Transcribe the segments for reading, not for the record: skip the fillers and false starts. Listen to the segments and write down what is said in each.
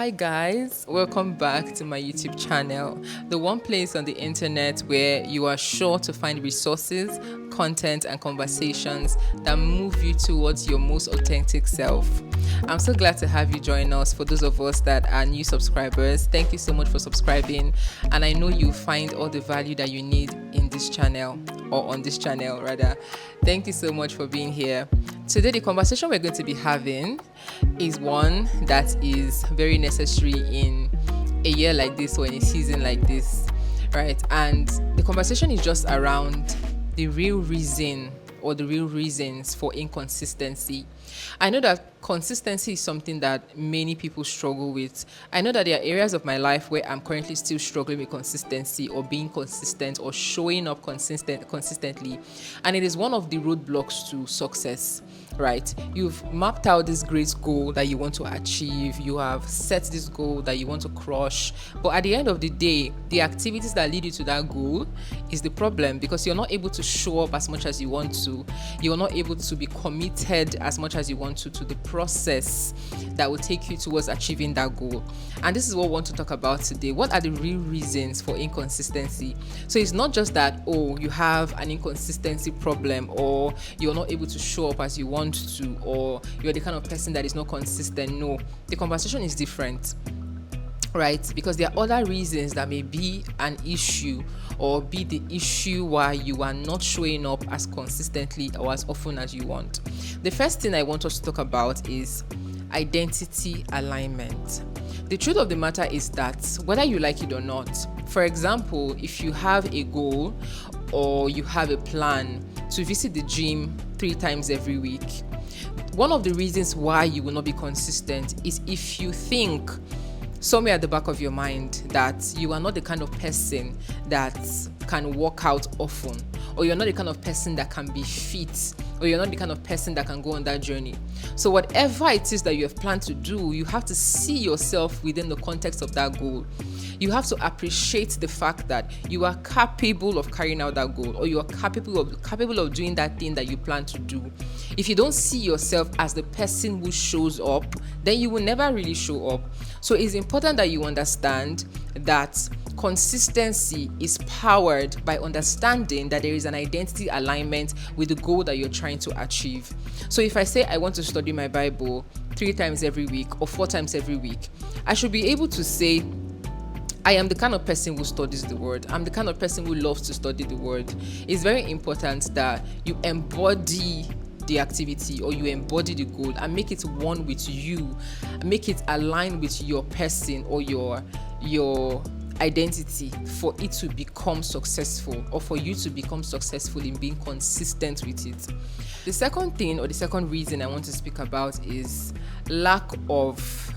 Hi guys, welcome back to my YouTube channel, the one place on the internet where you are sure to find resources, content and conversations that move you towards your most authentic self. I'm so glad to have you join us. For those of us that are new subscribers, thank you so much for subscribing, and I know you'll find all the value that you need in this channel, or on this channel rather. Thank you so much for being here. Today the conversation we're going to be having is one that is very necessary in a year like this or in a season like this, right? And the conversation is just around the real reason or the real reasons for inconsistency. I know that consistency is something that many people struggle with. I know that there are areas of my life where I'm currently still struggling with consistency or being consistent or showing up consistently. And it is one of the roadblocks to success, right? You've mapped out this great goal that you want to achieve. You have set this goal that you want to crush. But at the end of the day, the activities that lead you to that goal is the problem, because you're not able to show up as much as you want to. You're not able to be committed as much as you want to the process that will take you towards achieving that goal. And this is what we want to talk about today. What are the real reasons for inconsistency? So it's not just that, oh, you have an inconsistency problem, or you're not able to show up as you want to, or you're the kind of person that is not consistent. No, the conversation is different, right? Because there are other reasons that may be an issue or be the issue why you are not showing up as consistently or as often as you want. The first thing I want us to talk about is identity alignment. The truth of the matter is that whether you like it or not, for example, if you have a goal or you have a plan to visit the gym 3 times every week, one of the reasons why you will not be consistent is if you think somewhere at the back of your mind that you are not the kind of person that can work out often, or you're not the kind of person that can be fit, or you're not the kind of person that can go on that journey. So whatever it is that you have planned to do, you have to see yourself within the context of that goal. You have to appreciate the fact that you are capable of carrying out that goal, or you are capable of doing that thing that you plan to do. If you don't see yourself as the person who shows up, then you will never really show up. So it's important that you understand that consistency is powered by understanding that there is an identity alignment with the goal that you're trying to achieve. So if I say I want to study my Bible 3 times every week or 4 times every week, I should be able to say, I am the kind of person who studies the word. I'm the kind of person who loves to study the word. It's very important that you embody the activity, or you embody the goal and make it one with you, make it align with your person or your identity for it to become successful, or for you to become successful in being consistent with it. The second thing, or the second reason I want to speak about, is lack of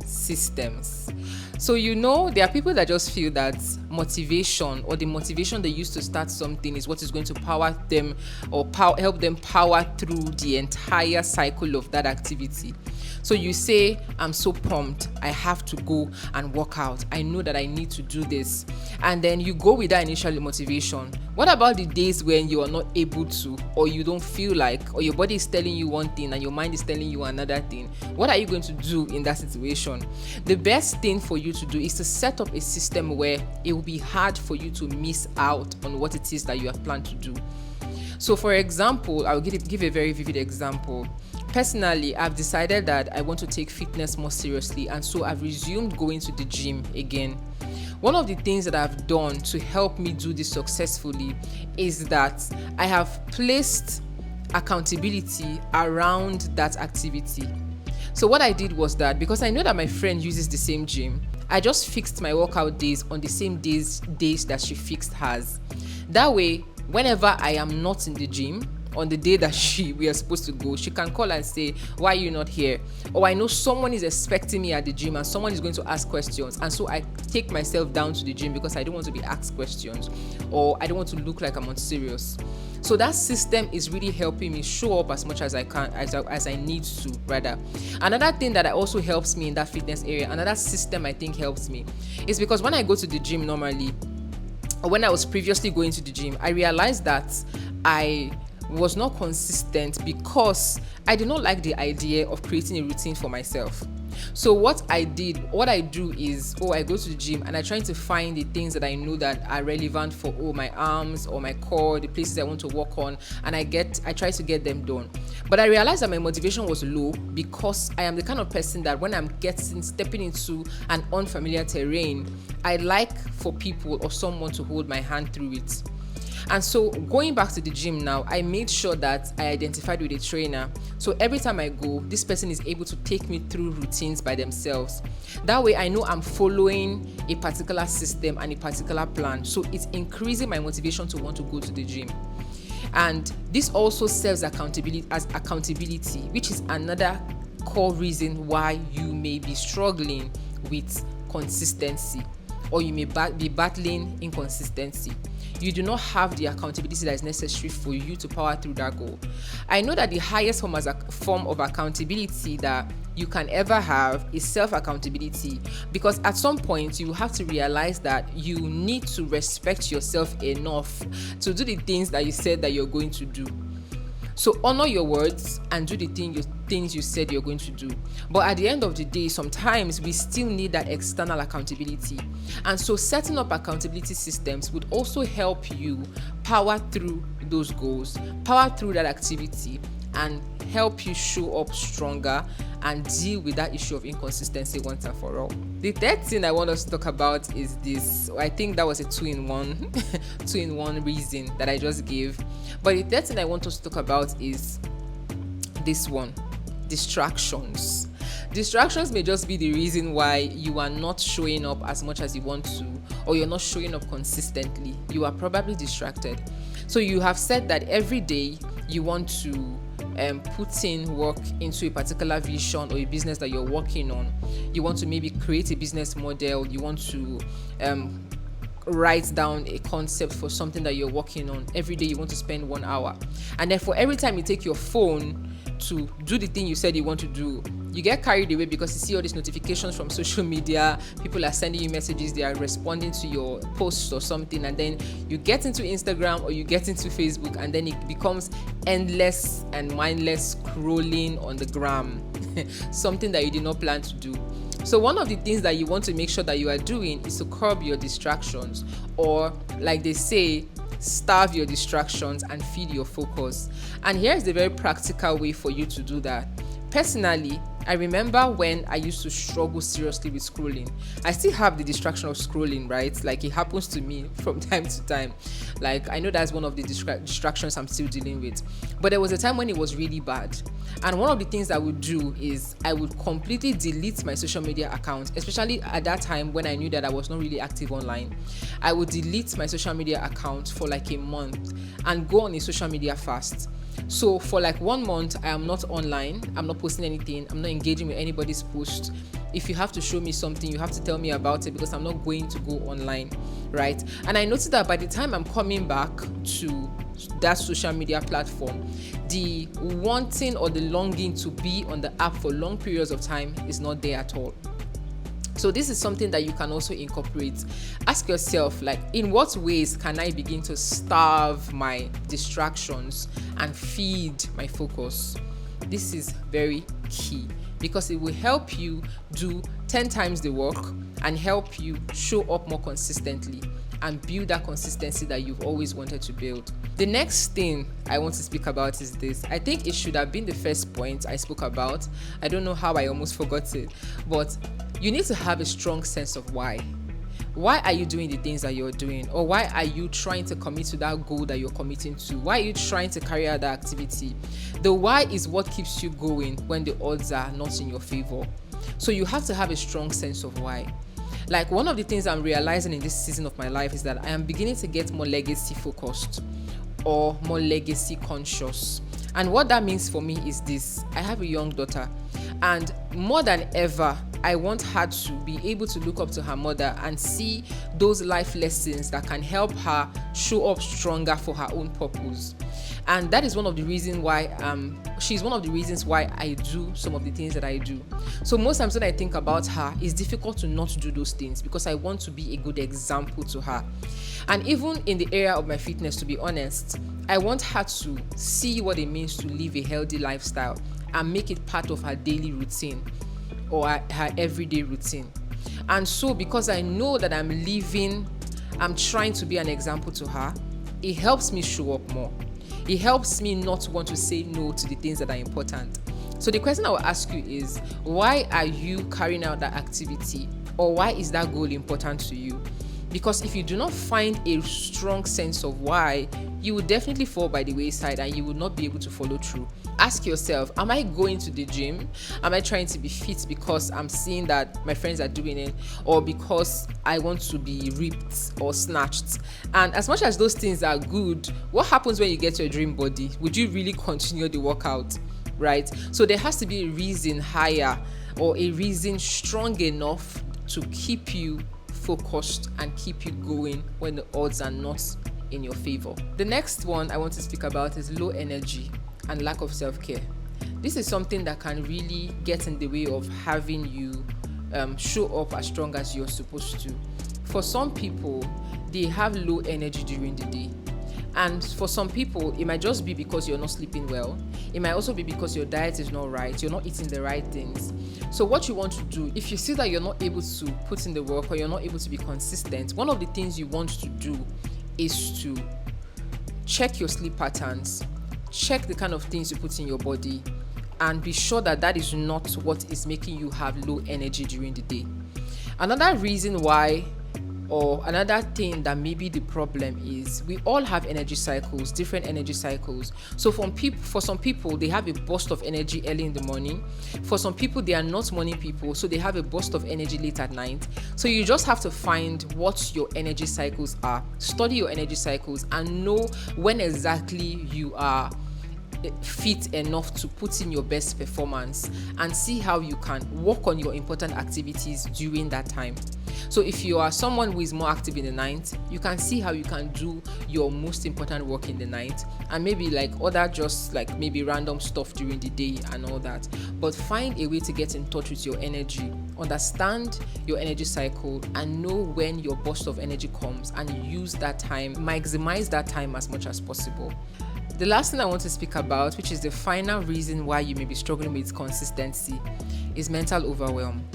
systems. So there are people that just feel that motivation, or the motivation they use to start something, is what is going to power them or help them power through the entire cycle of that activity. So you say, I'm so pumped, I have to go and work out. I know that I need to do this. And then you go with that initial motivation. What about the days when you are not able to, or you don't feel like, or your body is telling you one thing and your mind is telling you another thing? What are you going to do in that situation? The best thing for you to do is to set up a system where it will be hard for you to miss out on what it is that you have planned to do. So for example, I'll give a very vivid example. Personally, I've decided that I want to take fitness more seriously, and so I've resumed going to the gym again. One of the things that I've done to help me do this successfully is that I have placed accountability around that activity. So what I did was that, because I know that my friend uses the same gym, I just fixed my workout days on the same days that she fixed hers. That way, whenever I am not in the gym, on the day that we are supposed to go, she can call and say, why are you not here? Or I know someone is expecting me at the gym and someone is going to ask questions, and so I take myself down to the gym because I don't want to be asked questions, or I don't want to look like I'm unserious. So that system is really helping me show up as much as I can, as I need to, rather. Another thing that also helps me in that fitness area, another system I think helps me, is because when I go to the gym normally, or when I was previously going to the gym, I realized that I was not consistent because I did not like the idea of creating a routine for myself. So what I do is, I go to the gym and I try to find the things that I know that are relevant for my arms or my core, the places I want to work on, and I try to get them done. But I realized that my motivation was low because I am the kind of person that when I'm stepping into an unfamiliar terrain, I like for people or someone to hold my hand through it. And so going back to the gym now, I made sure that I identified with a trainer. So every time I go, this person is able to take me through routines by themselves. That way I know I'm following a particular system and a particular plan. So it's increasing my motivation to want to go to the gym. And this also serves accountability, which is another core reason why you may be struggling with consistency, or you may be battling inconsistency. You do not have the accountability that is necessary for you to power through that goal. I know that the highest form of accountability that you can ever have is self-accountability, because at some point you have to realize that you need to respect yourself enough to do the things that you said that you're going to do. So honor your words and do the things you said you're going to do. But at the end of the day, sometimes we still need that external accountability. And so setting up accountability systems would also help you power through those goals, power through that activity, and help you show up stronger and deal with that issue of inconsistency once and for all. The third thing I want us to talk about is this. I think that was a two-in-one reason that I just gave. But the third thing I want us to talk about is this one: distractions. Distractions may just be the reason why you are not showing up as much as you want to, or you're not showing up consistently. You are probably distracted. So you have said that every day you want to put in work into a particular vision or a business that you're working on. You want to maybe create a business model. You want to write down a concept for something that you're working on. Every day you want to spend 1 hour. And therefore, every time you take your phone to do the thing you said you want to do, you get carried away because you see all these notifications from social media. People are sending you messages, they are responding to your posts or something, and then you get into Instagram or you get into Facebook, and then it becomes endless and mindless scrolling on the gram. Something that you did not plan to do. So one of the things that you want to make sure that you are doing is to curb your distractions, or like they say, starve your distractions and feed your focus. And here's the very practical way for you to do that. Personally, I remember when I used to struggle seriously with scrolling. I still have the distraction of scrolling, right? Like, it happens to me from time to time. Like, I know that's one of the distractions I'm still dealing with. But there was a time when it was really bad. And one of the things I would do is I would completely delete my social media account, especially at that time when I knew that I was not really active online. I would delete my social media account for like a month and go on a social media fast. So for like 1 month, I am not online, I'm not posting anything, I'm not engaging with anybody's post. If you have to show me something, you have to tell me about it, because I'm not going to go online, right? And I noticed that by the time I'm coming back to that social media platform, the wanting or the longing to be on the app for long periods of time is not there at all. So this is something that you can also incorporate. Ask yourself, like, in what ways can I begin to starve my distractions and feed my focus? This is very key, because it will help you do 10 times the work and help you show up more consistently and build that consistency that you've always wanted to build. The next thing I want to speak about is this. I think it should have been the first point I spoke about. I don't know how I almost forgot it, but you need to have a strong sense of why. Why are you doing the things that you're doing? Or why are you trying to commit to that goal that you're committing to? Why are you trying to carry out that activity? The why is what keeps you going when the odds are not in your favor. So you have to have a strong sense of why. Like, one of the things I'm realizing in this season of my life is that I am beginning to get more legacy focused or more legacy conscious. And what that means for me is this: I have a young daughter, and more than ever, I want her to be able to look up to her mother and see those life lessons that can help her show up stronger for her own purpose. And that is one of the reasons why she's one of the reasons why I do some of the things that I do. So most times when I think about her, it's difficult to not do those things, because I want to be a good example to her. And even in the area of my fitness, to be honest, I want her to see what it means to live a healthy lifestyle and make it part of her daily routine. or her everyday routine. And so because I know that I'm trying to be an example to her, it helps me show up more. It helps me not want to say no to the things that are important. So the question I will ask you is, why are you carrying out that activity, or why is that goal important to you? Because if you do not find a strong sense of why, you will definitely fall by the wayside and you will not be able to follow through. Ask yourself, am I going to the gym? Am I trying to be fit because I'm seeing that my friends are doing it, or because I want to be ripped or snatched? And as much as those things are good, what happens when you get your dream body? Would you really continue the workout? Right? So there has to be a reason higher, or a reason strong enough to keep you focused and keep you going when the odds are not in your favor. The next one I want to speak about is low energy and lack of self-care. This is something that can really get in the way of having you show up as strong as you're supposed to. For some people, they have low energy during the day. And for some people, it might just be because you're not sleeping well. It might also be because your diet is not right. You're not eating the right things. So what you want to do, if you see that you're not able to put in the work, or you're not able to be consistent, one of the things you want to do is to check your sleep patterns, check the kind of things you put in your body, and be sure that that is not what is making you have low energy during the day. Another reason why, or another thing that may be the problem, is we all have energy cycles, different energy cycles. So for some people, they have a burst of energy early in the morning. For some people, they are not morning people, so they have a burst of energy late at night. So you just have to find what your energy cycles are, study your energy cycles, and know when exactly you are fit enough to put in your best performance, and see how you can work on your important activities during that time. So if you are someone who is more active in the night, you can see how you can do your most important work in the night, and maybe maybe random stuff during the day and all that. But find a way to get in touch with your energy, understand your energy cycle, and know when your burst of energy comes, and use that time, maximize that time as much as possible. The last thing I want to speak about, which is the final reason why you may be struggling with consistency, is mental overwhelm.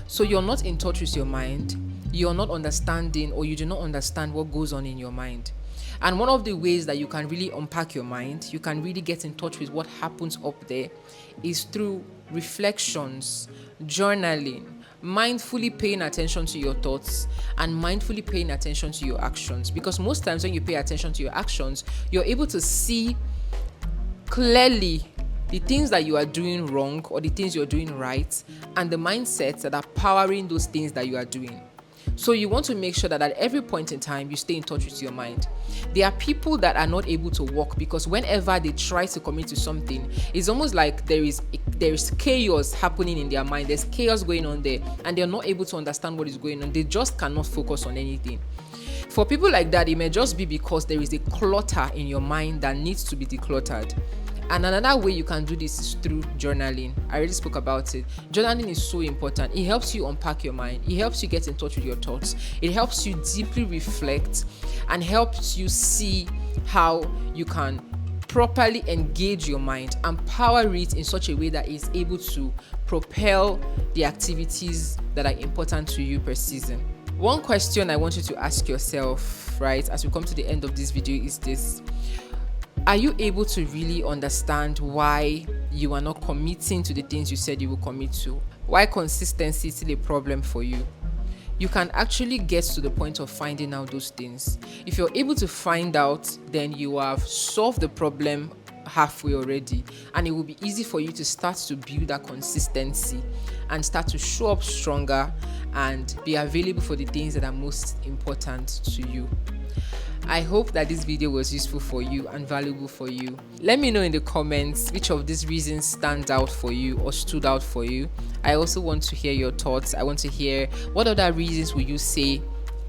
So you're not in touch with your mind, you're not understanding, or you do not understand what goes on in your mind. And one of the ways that you can really unpack your mind, you can really get in touch with what happens up there, is through reflections, journaling, mindfully paying attention to your thoughts, and mindfully paying attention to your actions. Because most times when you pay attention to your actions, you're able to see clearly the things that you are doing wrong or the things you're doing right, and the mindsets that are powering those things that you are doing. So you want to make sure that at every point in time, you stay in touch with your mind. There are people that are not able to walk because whenever they try to commit to something, it's almost like there is chaos happening in their mind. There's chaos going on there, and they're not able to understand what is going on. They just cannot focus on anything. For people like that, it may just be because there is a clutter in your mind that needs to be decluttered. And another way you can do this is through journaling. I already spoke about it. Journaling is so important. It helps you unpack your mind. It helps you get in touch with your thoughts. It helps you deeply reflect, and helps you see how you can properly engage your mind and power it in such a way that is able to propel the activities that are important to you per season. One question I want you to ask yourself, right, as we come to the end of this video, is this: are you able to really understand why you are not committing to the things you said you will commit to? Why consistency is still a problem for you? You can actually get to the point of finding out those things. If you're able to find out, then you have solved the problem halfway already, and it will be easy for you to start to build that consistency and start to show up stronger and be available for the things that are most important to you. I hope that this video was useful for you and valuable for you. Let me know in the comments which of these reasons stand out for you or stood out for you. I also want to hear your thoughts. I want to hear what other reasons will you say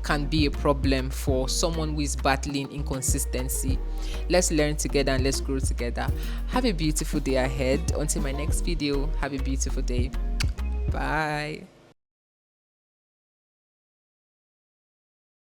can be a problem for someone who is battling inconsistency. Let's learn together and let's grow together. Have a beautiful day ahead. Until my next video, have a beautiful day. Bye.